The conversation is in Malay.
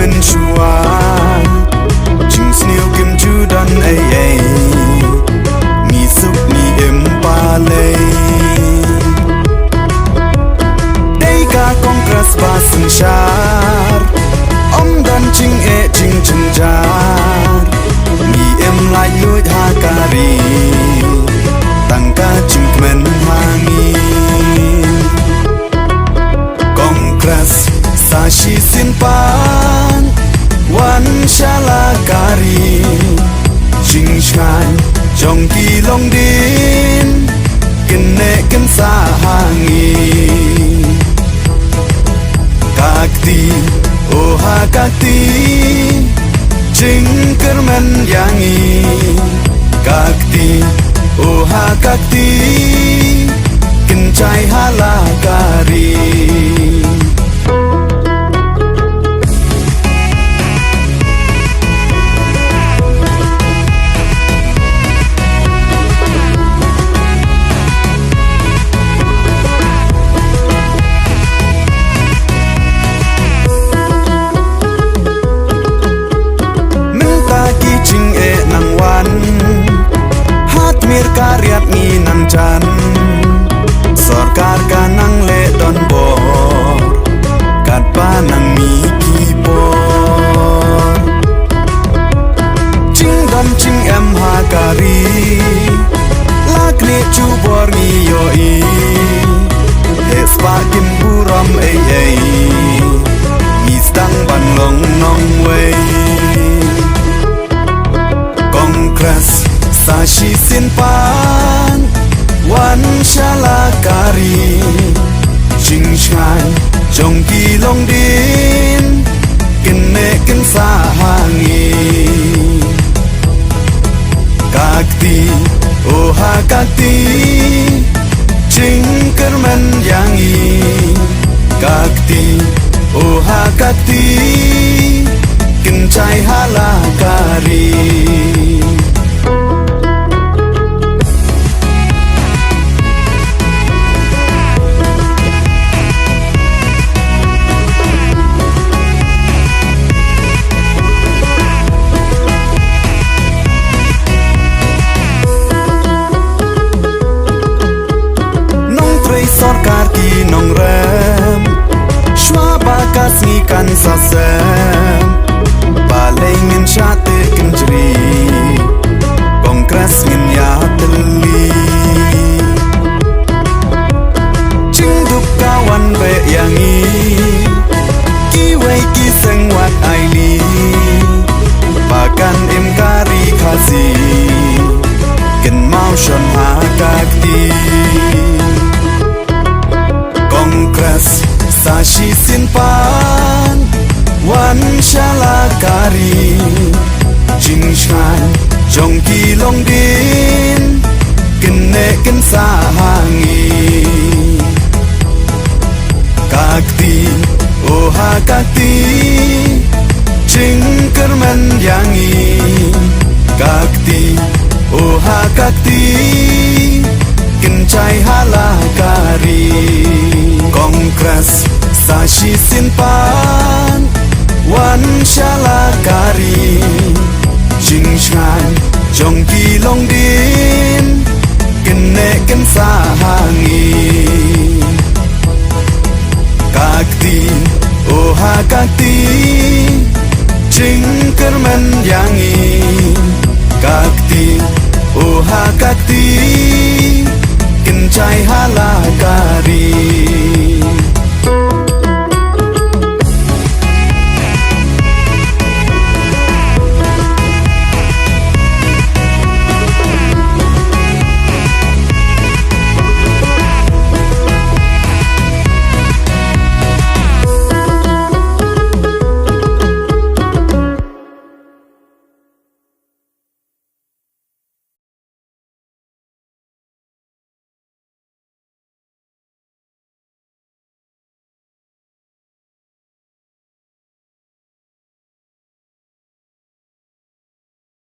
mình chua chừng snew kim chu đan ai mi suk mi em pa lei đây cả congress ba sừng char om dan ching e ching ching jar mi em lại nuôi ha kari tăng ca ching men hangi congress sa shi sin pan wan shala kari ching chai jong ki long din kin ne kin sa hangi kakti oh ha kakti ching kermen yangi kakti oh ha kakti kin chai hala kari karyat ni nang chan sarkar ka nang le don bor kat pa nang mi ki bor ching dam ching em ha kari lak ne chu bor ni yo i hes pa kim buram ei mi stang ban long nong wei congress sa shi sin pan wan shala kari ching chai jong ki long din kin ne kin sa hangi kakti oh ha kakti ching kermen yangi kakti oh ha kakti kin chai hala kari sarkar ki nong rem shwa bakas ni kan sa sem balai min chate kinjri congress min ya teli chingdup kawan be yangi ki wei ki seng wat aili bakan em kari khasi ken mau shon ha kakti congress sa shi sin pan wan shala kari ching chai jong ki long din kin ne kin sa hangi kakti oh ha kakti ching kermen yangi kakti oh ha kakti kin chai hala kari congress sa shi sin pan wan shala kari ching chai jong ki long din kin ne kin sa hangi kakti oh ha kakti ching kermen yangi kakti oh ha kakti kin chai hala